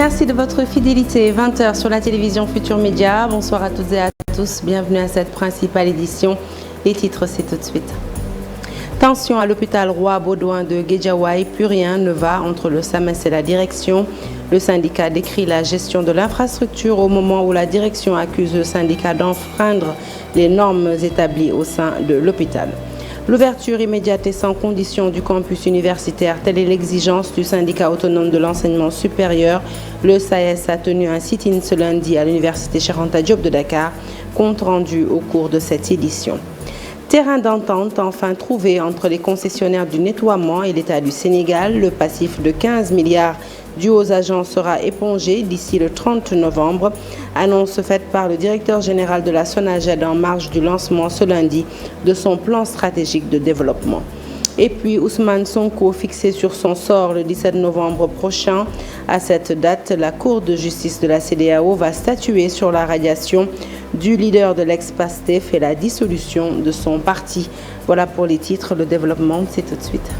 Merci de votre fidélité. 20h sur la télévision Futur Média. Bonsoir à toutes et à tous. Bienvenue à cette principale édition. Les titres, c'est tout de suite. Tension à l'hôpital Roi Baudouin de Guédiawaye. Plus rien ne va entre le SAMES et la direction. Le syndicat décrit la gestion de l'infrastructure au moment où la direction accuse le syndicat d'enfreindre les normes établies au sein de l'hôpital. L'ouverture immédiate et sans condition du campus universitaire, telle est l'exigence du syndicat autonome de l'enseignement supérieur. Le SAES a tenu un sit-in ce lundi à l'université Cheikh Anta Diop de Dakar, compte rendu au cours de cette édition. Terrain d'entente enfin trouvé entre les concessionnaires du nettoiement et l'État du Sénégal. Le passif de 15 milliards dû aux agents sera épongé d'ici le 30 novembre. Annonce faite par le directeur général de la SONAGED en marge du lancement ce lundi de son plan stratégique de développement. Et puis Ousmane Sonko fixé sur son sort le 17 novembre prochain. À cette date, la Cour de justice de la CEDEAO va statuer sur la radiation du leader de l'ex-PASTEF et la dissolution de son parti. Voilà pour les titres. Le développement, c'est tout de suite.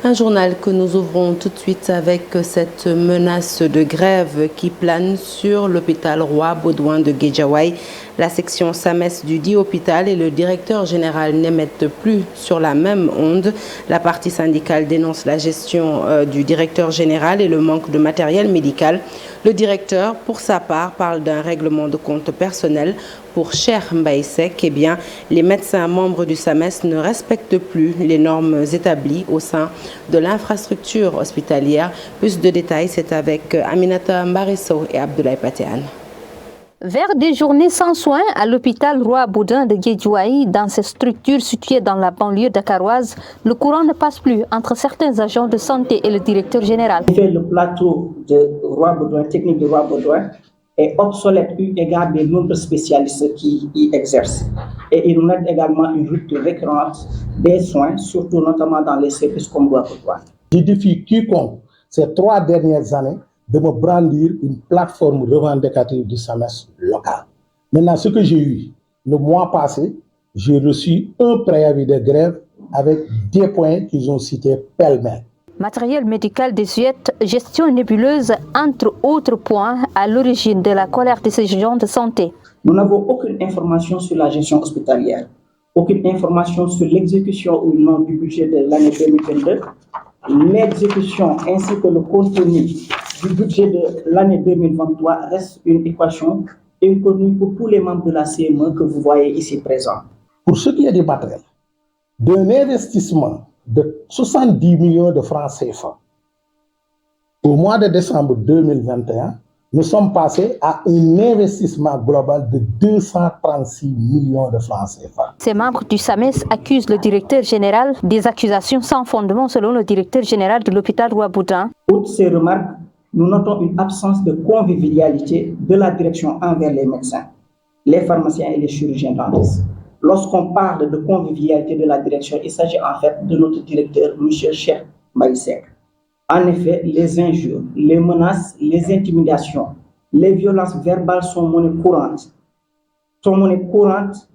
Un journal que nous ouvrons tout de suite avec cette menace de grève qui plane sur l'hôpital Roi Baudouin de Guédiawaye. La section SAMES du dit hôpital et le directeur général n'émettent plus sur la même onde. La partie syndicale dénonce la gestion du directeur général et le manque de matériel médical. Le directeur, pour sa part, parle d'un règlement de compte personnel. Pour Cheikh Mbaye Seck, eh bien, les médecins membres du SAMES ne respectent plus les normes établies au sein de l'infrastructure hospitalière. Plus de détails, c'est avec Aminata Mbarisso et Abdoulaye Patéane. Vers des journées sans soins à l'hôpital Roi Baudouin de Guédiawaye, dans cette structure située dans la banlieue dakaroise, le courant ne passe plus entre certains agents de santé et le directeur général. Le plateau de Roi Baudouin, technique de Roi Baudouin, est obsolète eu égard des nombreux spécialistes qui y exercent. Et il nous met également une rupture récurrente des soins, surtout notamment dans les services comme Roi Baudouin. Je défie quiconque ces 3 dernières années de me brandir une plateforme revendicative du SAMES local. Maintenant, ce que j'ai eu le mois passé, j'ai reçu un préavis de grève avec des points qu'ils ont cités pêle-mêle. Matériel médical désuète, gestion nébuleuse, entre autres points à l'origine de la colère de ces agents de santé. Nous n'avons aucune information sur la gestion hospitalière, aucune information sur l'exécution ou non du budget de l'année 2022, l'exécution ainsi que le contenu du budget de l'année 2023 reste une équation inconnue pour tous les membres de la CME que vous voyez ici présents. Pour ce qui est du matériel, d'un investissement de 70 millions de francs CFA, au mois de décembre 2021, nous sommes passés à un investissement global de 236 millions de francs CFA. Ces membres du SAMES accusent le directeur général des accusations sans fondement selon le directeur général de l'hôpital Roi Baudouin. Outre ces remarques, nous notons une absence de convivialité de la direction envers les médecins, les pharmaciens et les chirurgiens dentistes. Lorsqu'on parle de convivialité de la direction, il s'agit en fait de notre directeur, M. Cheikh Mbaye Seck. En effet, les injures, les menaces, les intimidations, les violences verbales sont monnaie courante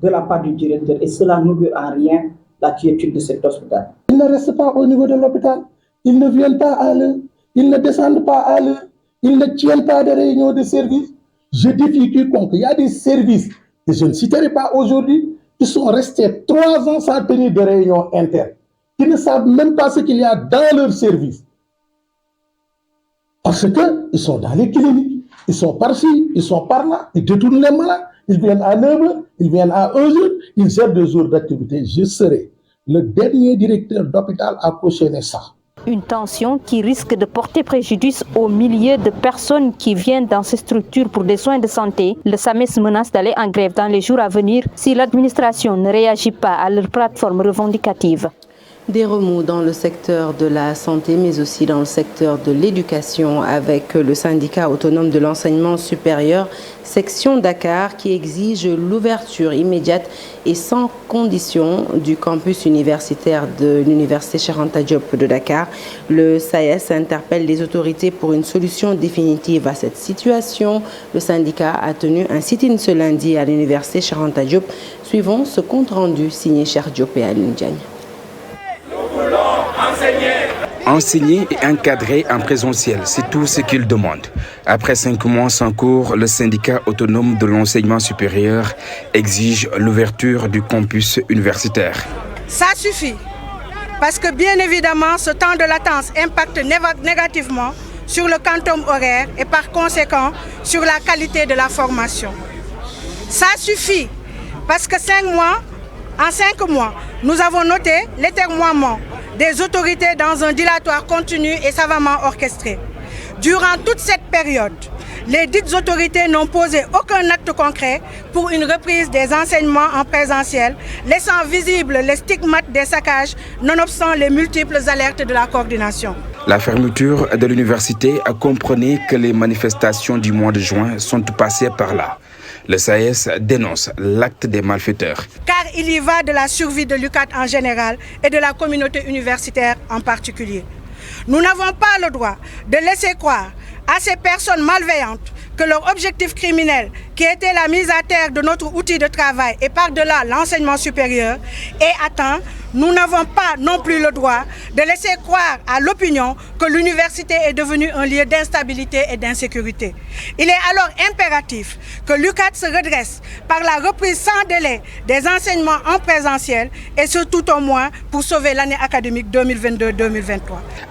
de la part du directeur et cela n'augure en rien la quiétude de cet hôpital. Ils ne restent pas au niveau de l'hôpital, ils ne viennent pas à l'heure, ils ne descendent pas à l'heure, ils ne tiennent pas de réunions de service. Je défie quiconque, il y a des services que je ne citerai pas aujourd'hui, qui sont restés 3 ans sans tenir de réunion interne, qui ne savent même pas ce qu'il y a dans leur service. Parce qu'ils sont dans les cliniques, ils sont par-ci, ils sont par-là, ils détournent les malades, ils viennent à 9h, ils viennent à 1h, ils gèrent 2 jours d'activité. Je serai le dernier directeur d'hôpital à cautionner ça. Une tension qui risque de porter préjudice aux milliers de personnes qui viennent dans ces structures pour des soins de santé. Le SAMES menace d'aller en grève dans les jours à venir si l'administration ne réagit pas à leur plateforme revendicative. Des remous dans le secteur de la santé, mais aussi dans le secteur de l'éducation, avec le syndicat autonome de l'enseignement supérieur, section Dakar, qui exige l'ouverture immédiate et sans condition du campus universitaire de l'université Cheikh Anta Diop de Dakar. Le SAES interpelle les autorités pour une solution définitive à cette situation. Le syndicat a tenu un sit-in ce lundi à l'université Cheikh Anta Diop. Suivons ce compte rendu signé Cheikh Diop et Alioune Diagne. Enseigner et encadrer en présentiel, c'est tout ce qu'ils demandent. Après 5 mois sans cours, le syndicat autonome de l'enseignement supérieur exige l'ouverture du campus universitaire. Ça suffit, parce que bien évidemment, ce temps de latence impacte négativement sur le quantum horaire et par conséquent sur la qualité de la formation. Ça suffit, parce que en 5 mois, nous avons noté l'étermoiement des autorités dans un dilatoire continu et savamment orchestré. Durant toute cette période, les dites autorités n'ont posé aucun acte concret pour une reprise des enseignements en présentiel, laissant visibles les stigmates des saccages, nonobstant les multiples alertes de la coordination. La fermeture de l'université comprenait que les manifestations du mois de juin sont passées par là. Le SAES dénonce l'acte des malfaiteurs. Car il y va de la survie de l'UCAD en général et de la communauté universitaire en particulier. Nous n'avons pas le droit de laisser croire à ces personnes malveillantes que leur objectif criminel, qui était la mise à terre de notre outil de travail et par-delà l'enseignement supérieur, est atteint. Nous n'avons pas non plus le droit de laisser croire à l'opinion que l'université est devenue un lieu d'instabilité et d'insécurité. Il est alors impératif que l'UCAD se redresse par la reprise sans délai des enseignements en présentiel et ce tout au moins pour sauver l'année académique 2022-2023.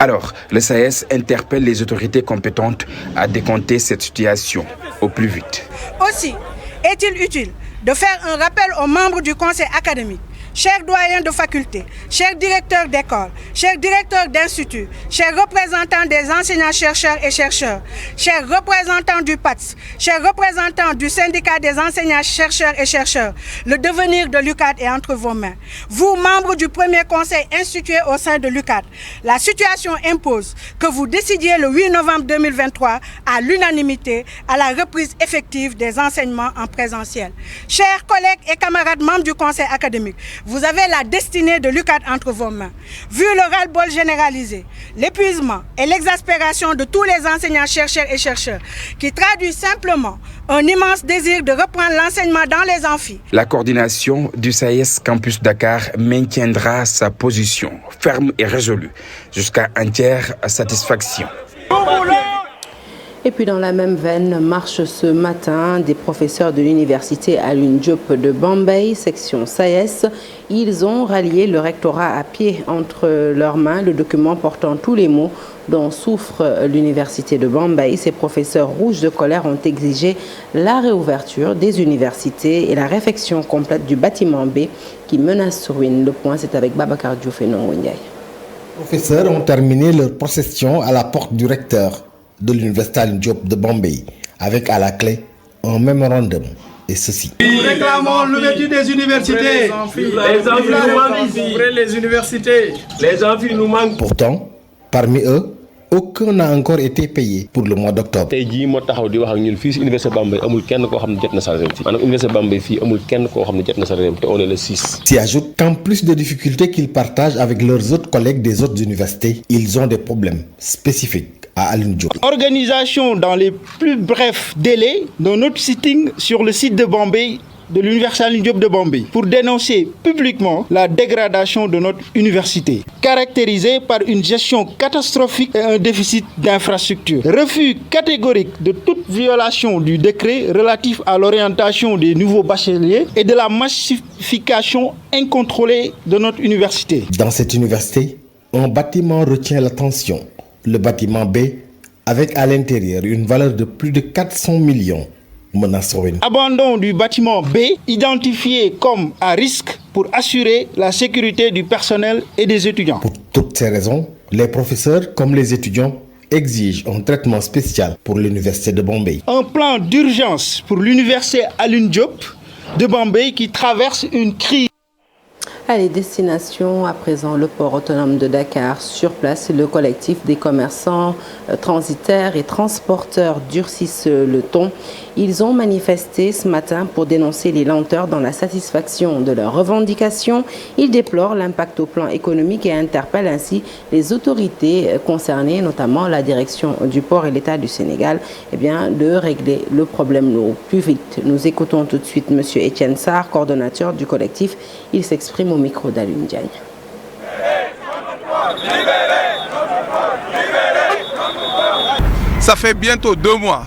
Alors, le SAES interpelle les autorités compétentes à décompter cette situation au plus vite. Aussi, est-il utile de faire un rappel aux membres du conseil académique, chers doyens de faculté, chers directeurs d'école, chers directeurs d'instituts, chers représentants des enseignants-chercheurs et chercheurs, chers représentants du PATS, chers représentants du syndicat des enseignants-chercheurs et chercheurs, le devenir de l'UCAD est entre vos mains. Vous, membres du premier conseil institué au sein de l'UCAD, la situation impose que vous décidiez le 8 novembre 2023 à l'unanimité à la reprise effective des enseignements en présentiel. Chers collègues et camarades membres du conseil académique, vous avez la destinée de l'UCAD entre vos mains. Vu le ras-le-bol généralisé, l'épuisement et l'exaspération de tous les enseignants, chercheurs et chercheurs, qui traduit simplement un immense désir de reprendre l'enseignement dans les amphis. La coordination du SAES Campus Dakar maintiendra sa position ferme et résolue jusqu'à entière satisfaction. Et puis dans la même veine, marche ce matin des professeurs de l'université Alioune Diop de Bambey, section SAES. Ils ont rallié le rectorat à pied entre leurs mains, le document portant tous les maux dont souffre l'université de Bambey. Ces professeurs rouges de colère ont exigé la réouverture des universités et la réfection complète du bâtiment B qui menace ruine. Le point, c'est avec Babacar Diouf et Nongo Ndiaye. Les professeurs ont terminé leur procession à la porte du recteur de l'université Alioune Diop de Bambey, avec à la clé un mémorandum. Et ceci. Nous réclamons l'ouverture des universités. Les amphis nous manquent. Pourtant, parmi eux, aucun n'a encore été payé pour le mois d'octobre. S'y ajoute qu'en plus des difficultés qu'ils partagent avec leurs autres collègues des autres universités, ils ont des problèmes spécifiques à Alioune Diop. Organisation dans les plus brefs délais d'un autre sitting sur le site de Bambey, de l'université Alioune Diop de Bambey, pour dénoncer publiquement la dégradation de notre université, caractérisée par une gestion catastrophique et un déficit d'infrastructures. Refus catégorique de toute violation du décret relatif à l'orientation des nouveaux bacheliers et de la massification incontrôlée de notre université. Dans cette université, un bâtiment retient l'attention. Le bâtiment B, avec à l'intérieur une valeur de plus de 400 millions, menace ruine. Abandon du bâtiment B, identifié comme à risque pour assurer la sécurité du personnel et des étudiants. Pour toutes ces raisons, les professeurs comme les étudiants exigent un traitement spécial pour l'université de Bambey. Un plan d'urgence pour l'université Alioune Diop de Bambey qui traverse une crise. Allez, destination à présent le port autonome de Dakar. Sur place, le collectif des commerçants transitaires et transporteurs durcissent le ton. Ils ont manifesté ce matin pour dénoncer les lenteurs dans la satisfaction de leurs revendications. Ils déplorent l'impact au plan économique et interpellent ainsi les autorités concernées, notamment la direction du port et l'État du Sénégal, de régler le problème au plus vite. Nous écoutons tout de suite M. Etienne Sarr, coordonnateur du collectif. Il s'exprime au micro d'Alun Diagne. Ça fait bientôt 2 mois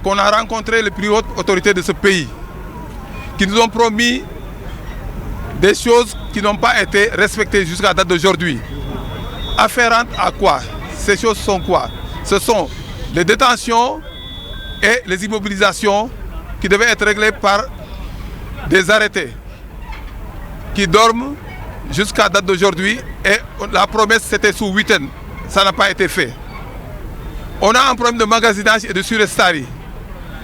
qu'on a rencontré les plus hautes autorités de ce pays qui nous ont promis des choses qui n'ont pas été respectées jusqu'à la date d'aujourd'hui. Afférentes à quoi? Ces choses sont quoi? Ce sont les détentions et les immobilisations qui devaient être réglées par des arrêtés qui dorment jusqu'à la date d'aujourd'hui et la promesse c'était sous week-end. Ça n'a pas été fait. On a un problème de magasinage et de surestarie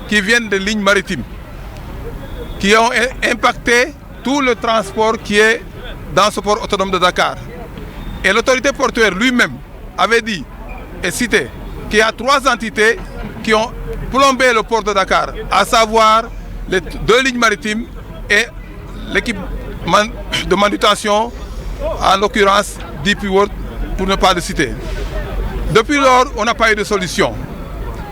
qui viennent des lignes maritimes, qui ont impacté tout le transport qui est dans ce port autonome de Dakar. Et l'autorité portuaire lui-même avait dit et cité qu'il y a 3 entités qui ont plombé le port de Dakar, à savoir les 2 lignes maritimes et l'équipement de manutention, en l'occurrence DP World, pour ne pas le citer. Depuis lors, on n'a pas eu de solution.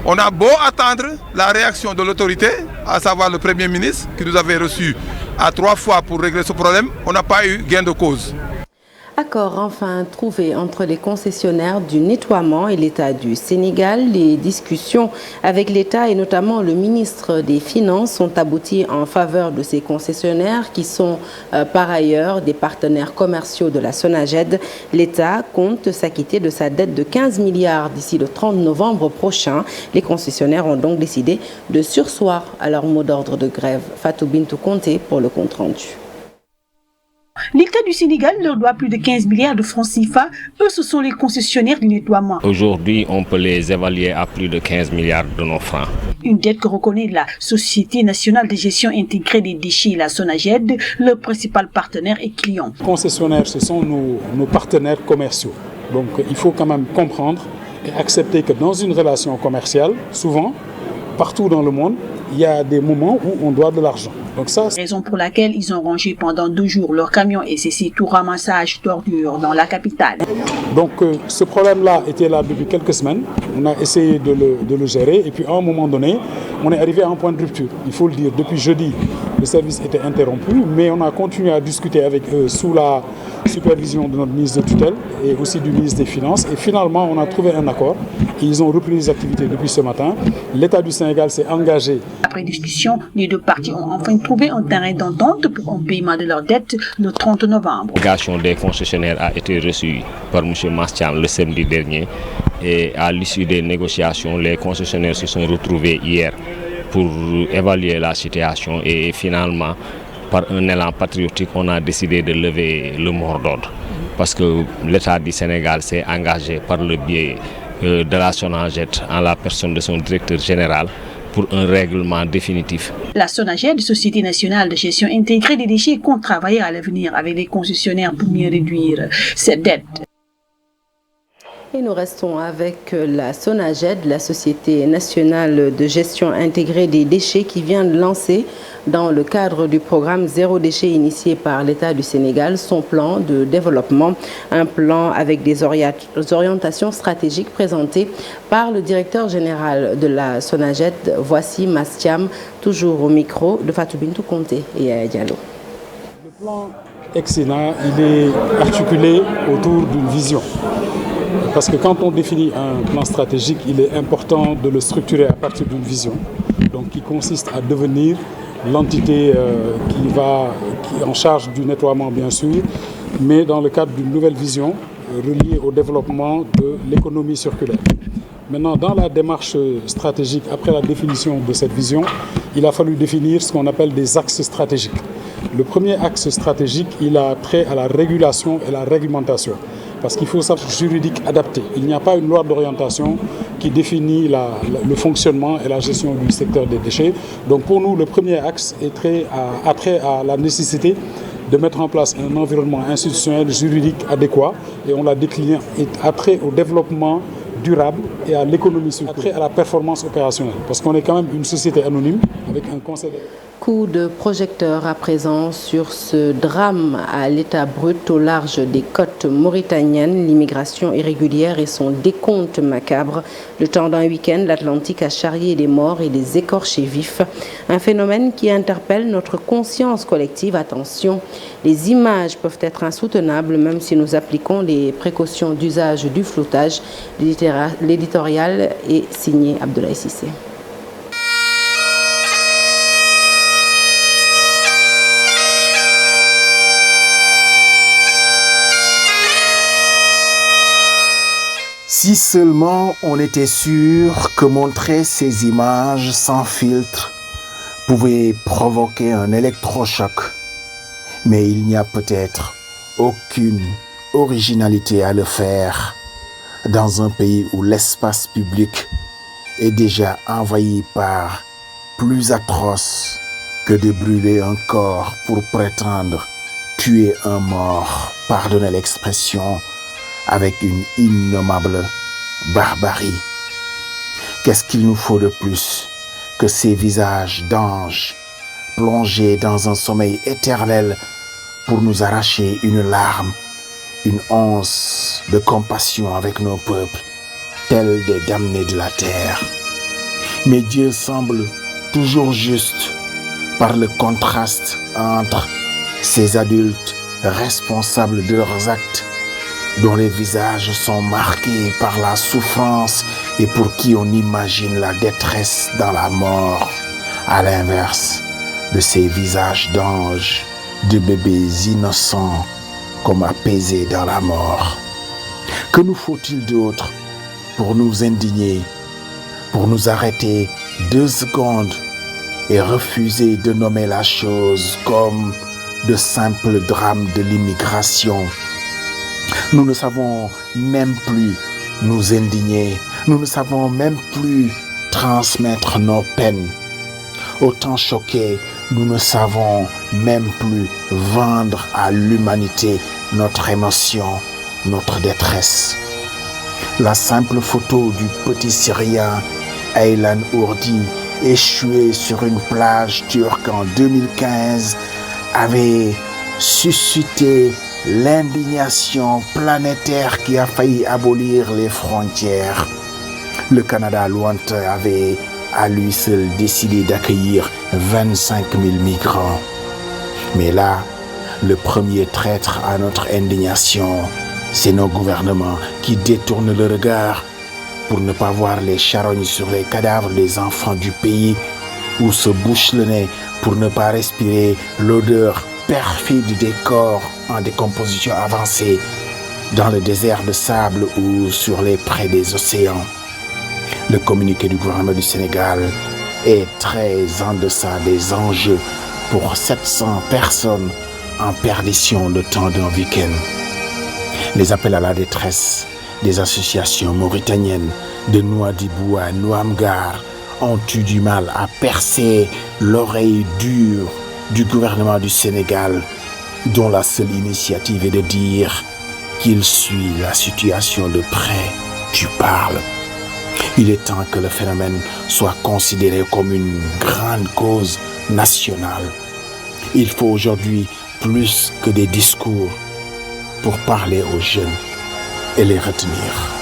On a beau attendre la réaction de l'autorité, à savoir le Premier ministre, qui nous avait reçus à 3 fois pour régler ce problème, on n'a pas eu gain de cause. Accord enfin trouvé entre les concessionnaires du nettoiement et l'État du Sénégal. Les discussions avec l'État et notamment le ministre des Finances ont abouti en faveur de ces concessionnaires qui sont par ailleurs des partenaires commerciaux de la SONAGED. L'État compte s'acquitter de sa dette de 15 milliards d'ici le 30 novembre prochain. Les concessionnaires ont donc décidé de surseoir à leur mot d'ordre de grève. Fatou Bintou Conté pour le compte-rendu. L'État du Sénégal leur doit plus de 15 milliards de francs CFA. Eux, ce sont les concessionnaires du nettoiement. Aujourd'hui, on peut les évaluer à plus de 15 milliards de nos francs. Une dette que reconnaît la Société nationale de gestion intégrée des déchets, la SONAGED, leur principal partenaire et client. Les concessionnaires, ce sont nos partenaires commerciaux. Donc, il faut quand même comprendre et accepter que dans une relation commerciale, souvent, partout dans le monde, il y a des moments où on doit de l'argent. Donc ça, c'est raison pour laquelle ils ont rangé pendant 2 jours leur camion et cessé tout ramassage d'ordures dans la capitale. Donc ce problème-là était là depuis quelques semaines. On a essayé de le gérer et puis à un moment donné, on est arrivé à un point de rupture. Il faut le dire, depuis jeudi, le service était interrompu, mais on a continué à discuter avec eux sous la supervision de notre ministre de tutelle et aussi du ministre des Finances. Et finalement, on a trouvé un accord et ils ont repris les activités depuis ce matin. L'État du Sénégal s'est engagé. Après discussion, les 2 parties ont enfin trouvé un terrain d'entente pour un paiement de leurs dettes le 30 novembre. La délégation des concessionnaires a été reçue par M. Mastian le samedi dernier et à l'issue des négociations, les concessionnaires se sont retrouvés hier pour évaluer la situation et finalement, par un élan patriotique, on a décidé de lever le mot d'ordre parce que l'État du Sénégal s'est engagé par le biais de la SONAGED en la personne de son directeur général pour un règlement définitif. La SONAGED, Société nationale de gestion intégrée des déchets, compte travailler à l'avenir avec les concessionnaires pour mieux réduire cette dette. Et nous restons avec la SONAGED, la Société nationale de gestion intégrée des déchets qui vient de lancer dans le cadre du programme Zéro déchet initié par l'État du Sénégal son plan de développement, un plan avec des orientations stratégiques présentées par le directeur général de la SONAGED. Voici Mastiam, toujours au micro de Fatou Bintou Conté et Yaya Diallo. Le plan EXINA, il est articulé autour d'une vision. Parce que quand on définit un plan stratégique, il est important de le structurer à partir d'une vision, donc qui consiste à devenir l'entité qui est en charge du nettoiement bien sûr, mais dans le cadre d'une nouvelle vision reliée au développement de l'économie circulaire. Maintenant, dans la démarche stratégique, après la définition de cette vision, il a fallu définir ce qu'on appelle des axes stratégiques. Le premier axe stratégique, il a trait à la régulation et la réglementation. Parce qu'il faut ça juridique adapté. Il n'y a pas une loi d'orientation qui définit le fonctionnement et la gestion du secteur des déchets. Donc pour nous, le premier axe a trait à la nécessité de mettre en place un environnement institutionnel juridique adéquat et on l'a décliné à trait au développement durable et à l'économie circulaire, à la performance opérationnelle. Parce qu'on est quand même une société anonyme avec un conseil. Coup de projecteur à présent sur ce drame à l'état brut au large des côtes mauritaniennes, l'immigration irrégulière et son décompte macabre. Le temps d'un week-end, l'Atlantique a charrié des morts et des écorchés vifs. Un phénomène qui interpelle notre conscience collective. Attention, les images peuvent être insoutenables même si nous appliquons les précautions d'usage du floutage. L'éditorial est signé Abdoulaye Cissé. Si seulement on était sûr que montrer ces images sans filtre pouvait provoquer un électrochoc. Mais il n'y a peut-être aucune originalité à le faire dans un pays où l'espace public est déjà envahi par plus atroce que de brûler un corps pour prétendre tuer un mort, pardonnez l'expression, avec une innommable barbarie. Qu'est-ce qu'il nous faut de plus que ces visages d'anges plongés dans un sommeil éternel pour nous arracher une larme, une once de compassion avec nos peuples, tels des damnés de la terre. Mais Dieu semble toujours juste par le contraste entre ces adultes responsables de leurs actes, dont les visages sont marqués par la souffrance et pour qui on imagine la détresse dans la mort, à l'inverse de ces visages d'anges, de bébés innocents comme apaisés dans la mort. Que nous faut-il d'autre pour nous indigner, pour nous arrêter 2 secondes et refuser de nommer la chose comme de simples drames de l'immigration? Nous ne savons même plus nous indigner, nous ne savons même plus transmettre nos peines. Autant choqués, nous ne savons même plus vendre à l'humanité notre émotion, notre détresse. La simple photo du petit Syrien Aylan Kurdi, échoué sur une plage turque en 2015, avait suscité l'indignation planétaire qui a failli abolir les frontières. Le Canada lointain avait à lui seul décidé d'accueillir 25 000 migrants. Mais là, le premier traître à notre indignation, c'est nos gouvernements qui détournent le regard pour ne pas voir les charognes sur les cadavres des enfants du pays ou se bouchent le nez pour ne pas respirer l'odeur perfide des corps en décomposition avancée dans le désert de sable ou sur les prés des océans. Le communiqué du gouvernement du Sénégal est très en deçà des enjeux pour 700 personnes en perdition le temps d'un week-end. Les appels à la détresse des associations mauritaniennes de Nouadhibou à Nouamgar ont eu du mal à percer l'oreille dure du gouvernement du Sénégal, dont la seule initiative est de dire qu'il suit la situation de près. Tu parles. Il est temps que le phénomène soit considéré comme une grande cause nationale. Il faut aujourd'hui plus que des discours pour parler aux jeunes et les retenir.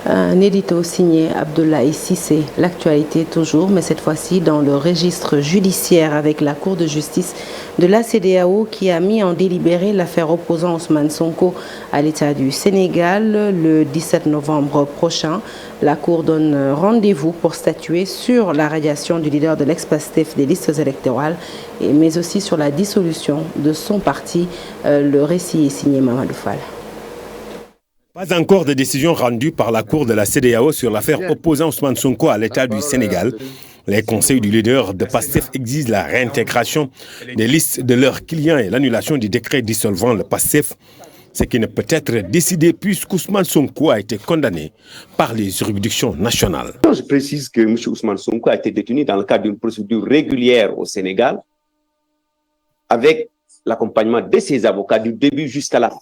Un édito signé Abdoulaye Cissé. L'actualité toujours, mais cette fois-ci dans le registre judiciaire avec la Cour de justice de la CEDEAO qui a mis en délibéré l'affaire opposant Ousmane Sonko à l'État du Sénégal le 17 novembre prochain. La Cour donne rendez-vous pour statuer sur la radiation du leader de l'ex-Pastef des listes électorales, mais aussi sur la dissolution de son parti. Le récit est signé Mamadou Fall. Pas encore de décision rendue par la Cour de la CEDEAO sur l'affaire opposant Ousmane Sonko à l'État du Sénégal. Les conseils du leader de PASTEF exigent la réintégration des listes de leurs clients et l'annulation du décret dissolvant le PASTEF. ce qui ne peut être décidé puisqu'Ousmane Sonko a été condamné par les juridictions nationales. Je précise que M. Ousmane Sonko a été détenu dans le cadre d'une procédure régulière au Sénégal avec l'accompagnement de ses avocats du début jusqu'à la fin.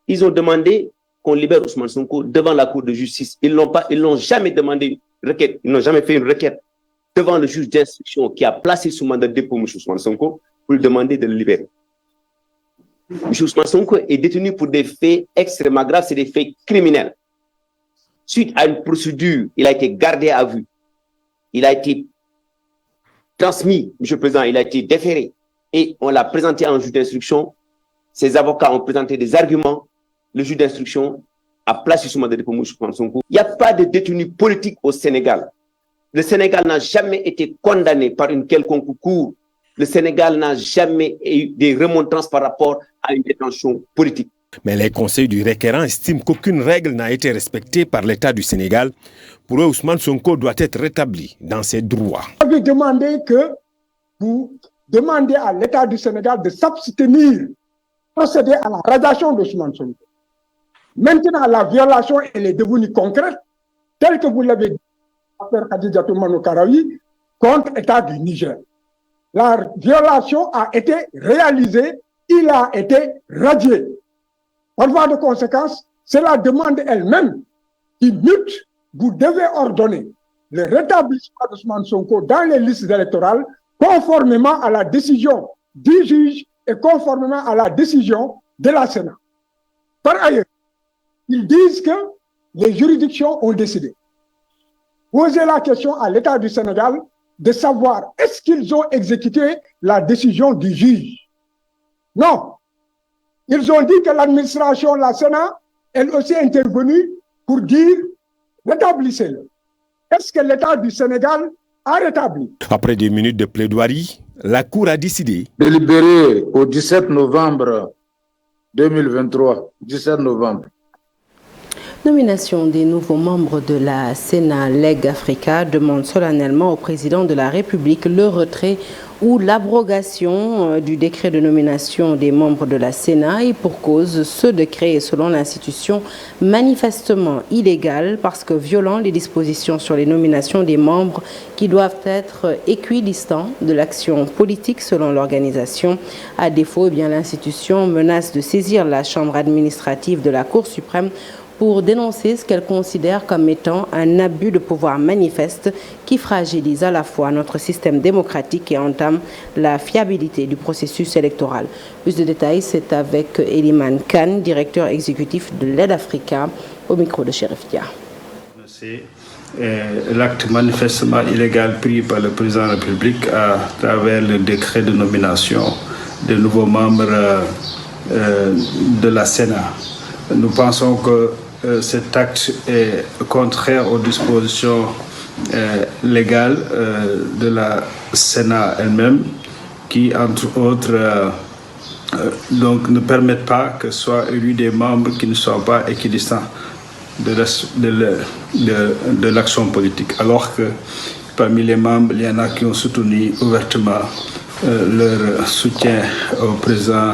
Ils ont demandé qu'on libère Ousmane Sonko devant la Cour de justice. Ils n'ont jamais demandé une requête, ils n'ont jamais fait une requête devant le juge d'instruction qui a placé sous mandat de dépôt M. Ousmane Sonko pour lui demander de le libérer. M. Ousmane Sonko est détenu pour des faits extrêmement graves, c'est des faits criminels. Suite à une procédure, il a été gardé à vue. Il a été transmis, M. le Président, il a été déféré et on l'a présenté en juge d'instruction. Ses avocats ont présenté des arguments. Le juge d'instruction a placé sous mandat de dépôt M. Ousmane Sonko. Il n'y a pas de détenus politiques au Sénégal. Le Sénégal n'a jamais été condamné par une quelconque cour. Le Sénégal n'a jamais eu des remontrances par rapport à une détention politique. Mais les conseils du requérant estiment qu'aucune règle n'a été respectée par l'État du Sénégal. Pour eux, Ousmane Sonko doit être rétabli dans ses droits. Vous demandez à l'État du Sénégal de s'abstenir, procéder à la radiation d'Ousmane Sonko. Maintenant, la violation, elle est devenue concrète, telle que vous l'avez dit, l'affaire Khadijatou Mano Karawi contre l'État du Niger. La violation a été réalisée, il a été radié. Par voie de conséquence, c'est la demande elle-même qui mute. Vous devez ordonner le rétablissement d'Ousmane Sonko dans les listes électorales conformément à la décision du juge et conformément à la décision de la Sénat. Par ailleurs, ils disent que les juridictions ont décidé. Posez la question à l'État du Sénégal de savoir est-ce qu'ils ont exécuté la décision du juge. Non. Ils ont dit que l'administration, la Sénat, elle aussi est intervenue pour dire rétablissez-le. Est-ce que l'État du Sénégal a rétabli? Après 2 minutes de plaidoirie, la Cour a décidé. Délibéré au 17 novembre 2023, 17 novembre. Nomination des nouveaux membres de la Sénat. Leg Africa demande solennellement au président de la République le retrait ou l'abrogation du décret de nomination des membres de la Sénat et pour cause, ce décret est selon l'institution manifestement illégal parce que violant les dispositions sur les nominations des membres qui doivent être équidistants de l'action politique selon l'organisation. À défaut, l'institution menace de saisir la chambre administrative de la Cour suprême pour dénoncer ce qu'elle considère comme étant un abus de pouvoir manifeste qui fragilise à la fois notre système démocratique et entame la fiabilité du processus électoral. Plus de détails, c'est avec Eliman Khan, directeur exécutif de l'Aide Africa, au micro de Chérif Dia. C'est l'acte manifestement illégal pris par le président de la République à travers le décret de nomination des nouveaux membres de la Sénat. Nous pensons que cet acte est contraire aux dispositions légales de la Sénat elle-même, qui, entre autres, donc ne permettent pas que soient élus des membres qui ne soient pas équidistants de l'action politique. Alors que parmi les membres, il y en a qui ont soutenu ouvertement leur soutien au président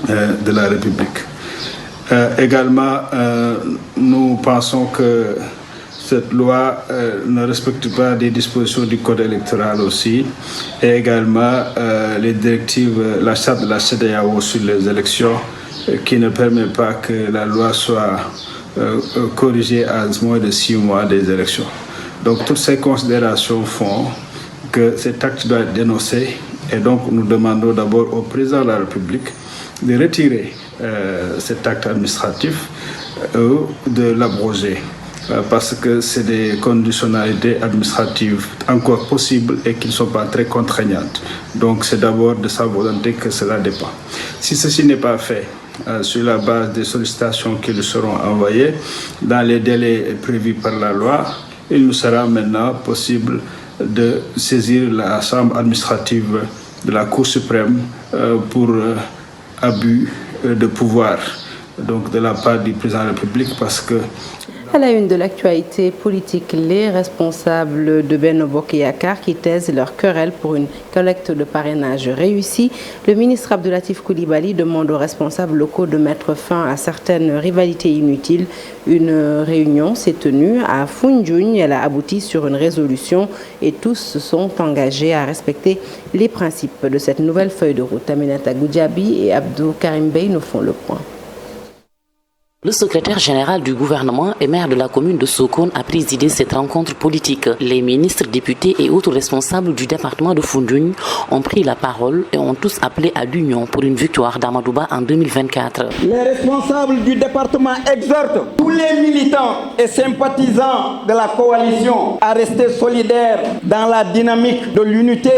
de la République. Également, nous pensons que cette loi ne respecte pas des dispositions du code électoral aussi, et également les directives, la charte de la CEDEAO sur les élections, qui ne permet pas que la loi soit corrigée à moins de 6 mois des élections. Donc toutes ces considérations font que cet acte doit être dénoncé, et donc nous demandons d'abord au président de la République de retirer cet acte administratif ou de l'abroger parce que c'est des conditionnalités administratives encore possibles et qui ne sont pas très contraignantes. Donc c'est d'abord de sa volonté que cela dépend. Si ceci n'est pas fait sur la base des sollicitations qui lui seront envoyées dans les délais prévus par la loi, il nous sera maintenant possible de saisir la chambre administrative de la Cour suprême pour abus de pouvoir donc de la part du président de la République parce que... À la une de l'actualité politique, les responsables de Benno Bokk Yakaar qui taisent leur querelle pour une collecte de parrainage réussie. Le ministre Abdoulatif Coulibaly demande aux responsables locaux de mettre fin à certaines rivalités inutiles. Une réunion s'est tenue à Foundiougne. Elle a abouti sur une résolution et tous se sont engagés à respecter les principes de cette nouvelle feuille de route. Aminata Goudiaby et Abdou Karim Bey nous font le point. Le secrétaire général du gouvernement et maire de la commune de Sokone a présidé cette rencontre politique. Les ministres, députés et autres responsables du département de Foundiougne ont pris la parole et ont tous appelé à l'union pour une victoire d'Amadouba en 2024. Les responsables du département exhortent tous les militants et sympathisants de la coalition à rester solidaires dans la dynamique de l'unité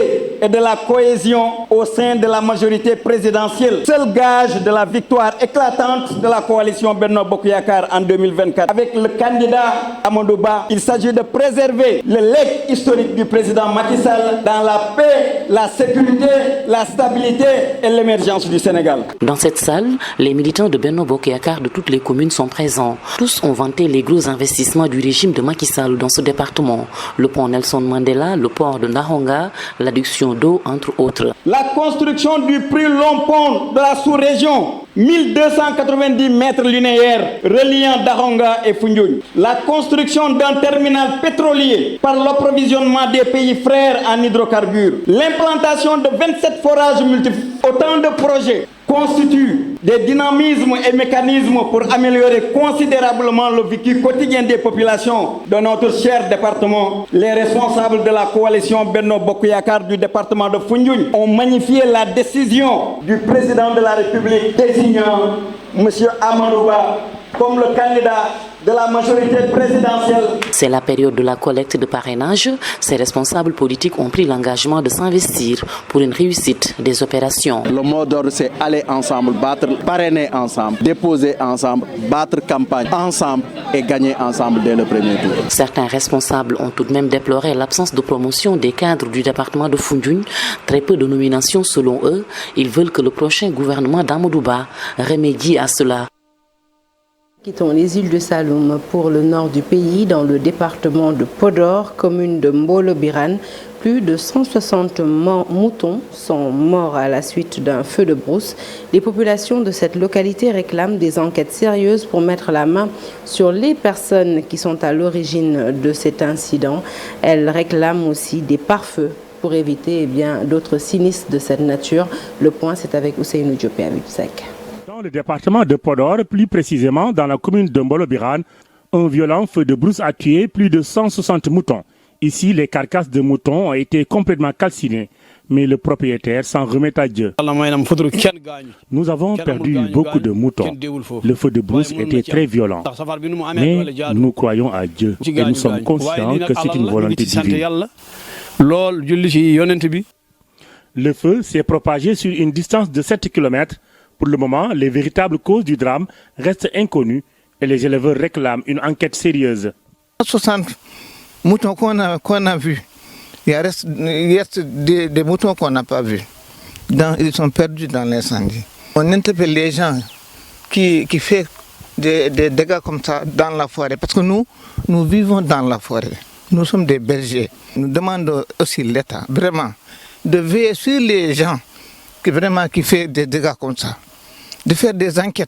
et de la cohésion au sein de la majorité présidentielle. Seul gage de la victoire éclatante de la coalition Benno Bokk Yakaar en 2024. Avec le candidat Amadouba, il s'agit de préserver le legs historique du président Macky Sall dans la paix, la sécurité, la stabilité et l'émergence du Sénégal. Dans cette salle, les militants de Benno Bokk Yakaar de toutes les communes sont présents. Tous ont vanté les gros investissements du régime de Macky Sall dans ce département. Le pont Nelson Mandela, le port de Nahonga, l'adduction d'eau, entre autres. La construction du plus long pont de la sous-région, 1290 mètres linéaires reliant Dahonga et Foundiougne. La construction d'un terminal pétrolier par l'approvisionnement des pays frères en hydrocarbures. L'implantation de 27 forages multiples. Autant de projets constituent des dynamismes et mécanismes pour améliorer considérablement le vécu quotidien des populations de notre cher département. Les responsables de la coalition Benno Bokk Yakaar du département de Foundiougne ont magnifié la décision du président de la République désignant M. Amadouba comme le candidat de la majorité présidentielle. C'est la période de la collecte de parrainage. Ces responsables politiques ont pris l'engagement de s'investir pour une réussite des opérations. Le mot d'ordre, c'est aller ensemble, battre, parrainer ensemble, déposer ensemble, battre campagne ensemble et gagner ensemble dès le premier tour. Certains responsables ont tout de même déploré l'absence de promotion des cadres du département de Foundiougne. Très peu de nominations selon eux. Ils veulent que le prochain gouvernement d'Amadouba remédie à cela. Quittons les îles de Saloum pour le nord du pays, dans le département de Podor, commune de Mbolo-Birane. Plus de 160 moutons sont morts à la suite d'un feu de brousse. Les populations de cette localité réclament des enquêtes sérieuses pour mettre la main sur les personnes qui sont à l'origine de cet incident. Elles réclament aussi des pare-feux pour éviter d'autres sinistres de cette nature. Le point, c'est avec Ousseynou Diopé à Vipsec. Dans le département de Podor, plus précisément dans la commune de Mbolo-Birane, un violent feu de brousse a tué plus de 160 moutons. Ici, les carcasses de moutons ont été complètement calcinées, mais le propriétaire s'en remet à Dieu. Nous avons perdu beaucoup de moutons. Le feu de brousse était très violent, mais nous croyons à Dieu et nous sommes conscients que c'est une volonté divine. Le feu s'est propagé sur une distance de 7 km. Pour le moment, les véritables causes du drame restent inconnues et les éleveurs réclament une enquête sérieuse. 60 moutons qu'on a vus, il reste des moutons qu'on n'a pas vus. Ils sont perdus dans l'incendie. On interpelle les gens qui font des dégâts comme ça dans la forêt, parce que nous vivons dans la forêt. Nous sommes des bergers. Nous demandons aussi l'État, vraiment, de veiller sur les gens qui font des dégâts comme ça, de faire des enquêtes.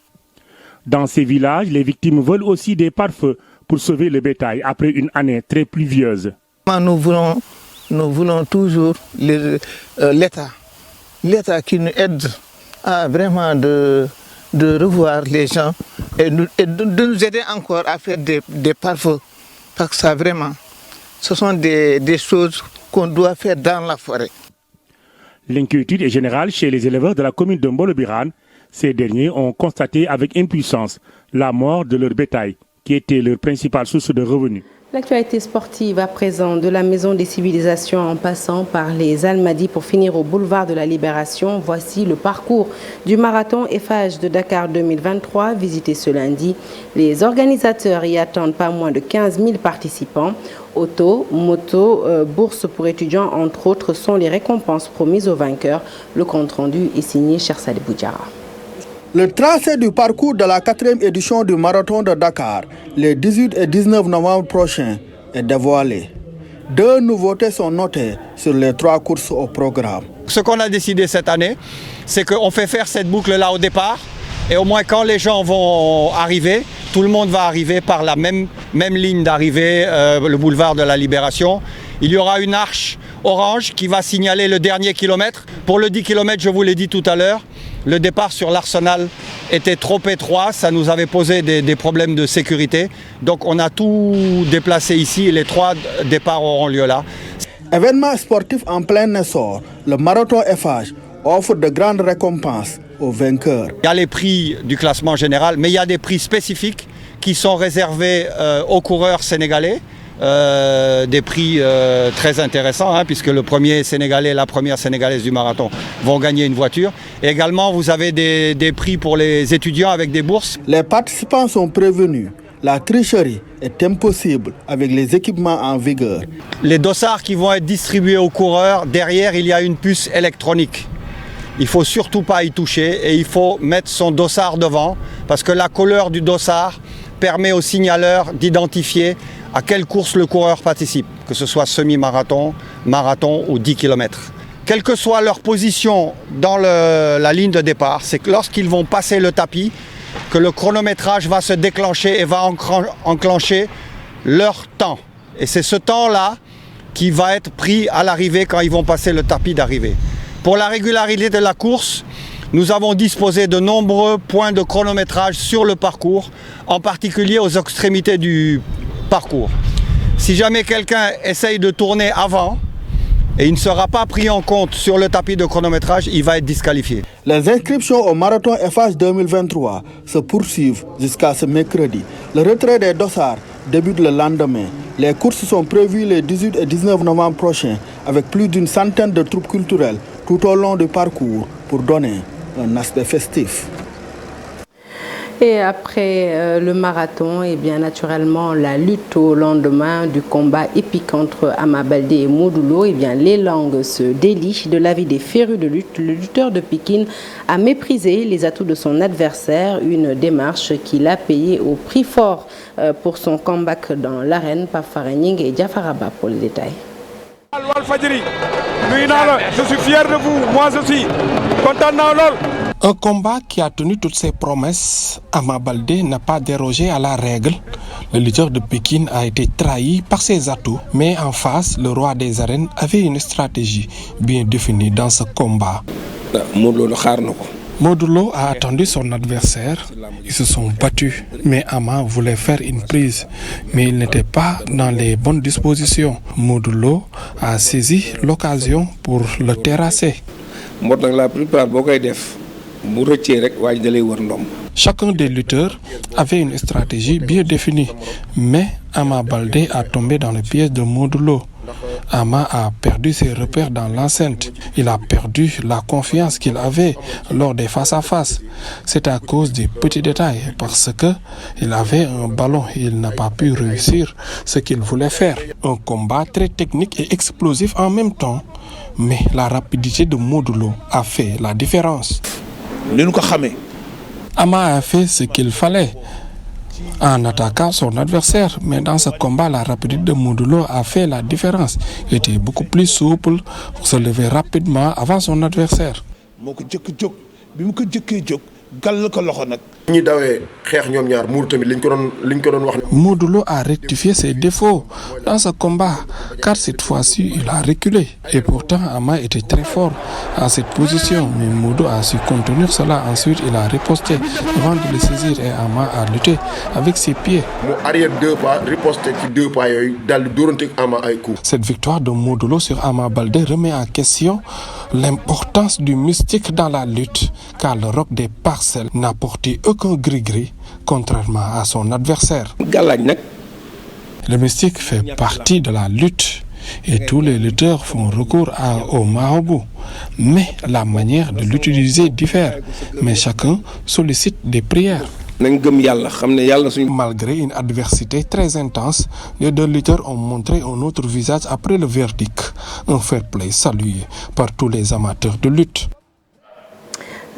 Dans ces villages, les victimes veulent aussi des pare-feux pour sauver le bétail après une année très pluvieuse. Nous voulons toujours l'État qui nous aide à vraiment de revoir les gens et de nous aider encore à faire des pare-feux. Parce que ça vraiment, ce sont des choses qu'on doit faire dans la forêt. L'inquiétude est générale chez les éleveurs de la commune de Mbolo-Birane. Ces derniers ont constaté avec impuissance la mort de leur bétail, qui était leur principale source de revenus. L'actualité sportive à présent, de la Maison des Civilisations en passant par les Almadies pour finir au boulevard de la Libération. Voici le parcours du marathon FH de Dakar 2023, visité ce lundi. Les organisateurs y attendent pas moins de 15 000 participants. Auto, moto, bourse pour étudiants, entre autres, sont les récompenses promises aux vainqueurs. Le compte rendu est signé Chersali Boudjara. Le tracé du parcours de la 4e édition du marathon de Dakar, les 18 et 19 novembre prochains, est dévoilé. 2 nouveautés sont notées sur les 3 courses au programme. Ce qu'on a décidé cette année, c'est qu'on fait faire cette boucle-là au départ. Et au moins quand les gens vont arriver, tout le monde va arriver par la même ligne d'arrivée, le boulevard de la Libération. Il y aura une arche orange qui va signaler le dernier kilomètre. Pour le 10 km, je vous l'ai dit tout à l'heure, le départ sur l'Arsenal était trop étroit, ça nous avait posé des problèmes de sécurité. Donc on a tout déplacé ici et les 3 départs auront lieu là. Événement sportif en plein essor, le marathon FH offre de grandes récompenses aux vainqueurs. Il y a les prix du classement général, mais il y a des prix spécifiques qui sont réservés aux coureurs sénégalais. Des prix très intéressants, puisque le premier Sénégalais et la première Sénégalaise du marathon vont gagner une voiture. Et également, vous avez des prix pour les étudiants avec des bourses. Les participants sont prévenus. La tricherie est impossible avec les équipements en vigueur. Les dossards qui vont être distribués aux coureurs, derrière, il y a une puce électronique. Il ne faut surtout pas y toucher et il faut mettre son dossard devant, parce que la couleur du dossard permet au signaleur d'identifier à quelle course le coureur participe, que ce soit semi-marathon, marathon ou 10 km. Quelle que soit leur position dans la ligne de départ, c'est que lorsqu'ils vont passer le tapis, que le chronométrage va se déclencher et va enclencher leur temps. Et c'est ce temps-là qui va être pris à l'arrivée quand ils vont passer le tapis d'arrivée. Pour la régularité de la course, nous avons disposé de nombreux points de chronométrage sur le parcours, en particulier aux extrémités du parcours. Si jamais quelqu'un essaye de tourner avant et il ne sera pas pris en compte sur le tapis de chronométrage, il va être disqualifié. Les inscriptions au marathon FH 2023 se poursuivent jusqu'à ce mercredi. Le retrait des dossards débute le lendemain. Les courses sont prévues les 18 et 19 novembre prochains avec plus d'une centaine de troupes culturelles tout au long du parcours pour donner un aspect festif. Et après le marathon, et bien naturellement la lutte au lendemain du combat épique entre Ama Baldé et Modou Lo, et bien les langues se délient. De l'avis des férus de lutte, le lutteur de Pikine a méprisé les atouts de son adversaire, une démarche qu'il a payée au prix fort pour son comeback dans l'arène. Pafara Nying et Diafaraba pour les détails. Je suis fier de vous, moi aussi. Content d'en. Un combat qui a tenu toutes ses promesses. Ama Baldé n'a pas dérogé à la règle. Le lutteur de Pékin a été trahi par ses atouts. Mais en face, le roi des arènes avait une stratégie bien définie dans ce combat. Modou Lo a attendu son adversaire. Ils se sont battus. Mais Ama voulait faire une prise. Mais il n'était pas dans les bonnes dispositions. Modou Lo a saisi l'occasion pour le terrasser. Chacun des lutteurs avait une stratégie bien définie, mais Ama Baldé a tombé dans le piège de Modou Lo. Ama a perdu ses repères dans l'enceinte. Il a perdu la confiance qu'il avait lors des face-à-face. C'est à cause des petits détails, parce qu'il avait un ballon et il n'a pas pu réussir ce qu'il voulait faire. Un combat très technique et explosif en même temps, mais la rapidité de Modou Lo a fait la différence. Ama a fait ce qu'il fallait en attaquant son adversaire, mais dans ce combat, la rapidité de Modou Lo a fait la différence. Il était beaucoup plus souple pour se lever rapidement avant son adversaire. Modou Lo a rectifié ses défauts dans ce combat, car cette fois-ci il a reculé. Et pourtant Ama était très fort à cette position, mais Modou a su contenir cela. Ensuite il a riposté avant de le saisir et Ama a lutté avec ses pieds. Cette victoire de Modou Lo sur Ama Baldé remet en question l'importance du mystique dans la lutte, car le roc des Parcelles n'a porté aucun gris-gris, contrairement à son adversaire. Le mystique fait partie de la lutte et tous les lutteurs font recours au marabout. Mais la manière de l'utiliser diffère, mais chacun sollicite des prières. Malgré une adversité très intense, les deux lutteurs ont montré un autre visage après le verdict. Un fair play salué par tous les amateurs de lutte.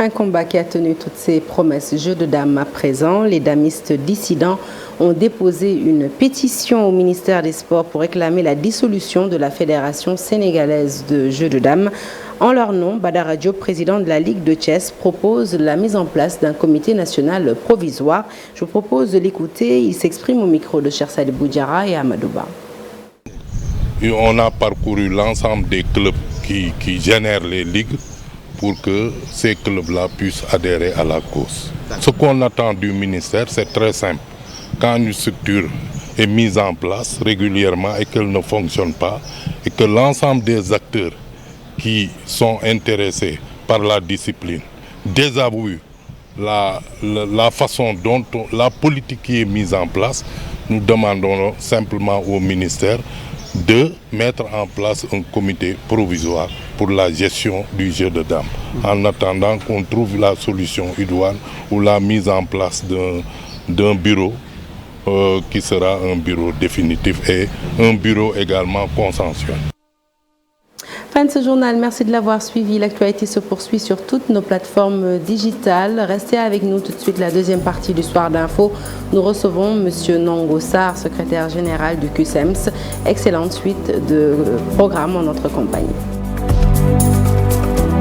Un combat qui a tenu toutes ses promesses. Jeux de dames à présent, les damistes dissidents ont déposé une pétition au ministère des Sports pour réclamer la dissolution de la Fédération sénégalaise de jeux de dames. En leur nom, Badara Diop, président de la Ligue de Chess, propose la mise en place d'un comité national provisoire. Je vous propose de l'écouter. Il s'exprime au micro de Chersali Boudjara et Amadouba. On a parcouru l'ensemble des clubs qui génèrent les ligues pour que ces clubs-là puissent adhérer à la cause. Ce qu'on attend du ministère, c'est très simple. Quand une structure est mise en place régulièrement et qu'elle ne fonctionne pas, et que l'ensemble des acteurs qui sont intéressés par la discipline désavouent la façon dont la politique qui est mise en place, nous demandons simplement au ministère de mettre en place un comité provisoire pour la gestion du jeu de dames, en attendant qu'on trouve la solution idoine ou la mise en place d'un bureau qui sera un bureau définitif et un bureau également consensuel. Fin de ce journal, merci de l'avoir suivi. L'actualité se poursuit sur toutes nos plateformes digitales. Restez avec nous tout de suite, la deuxième partie du Soir d'Info. Nous recevons M. Nongo Sarr, secrétaire général du CUSEMS. Excellente suite de programme en notre compagnie.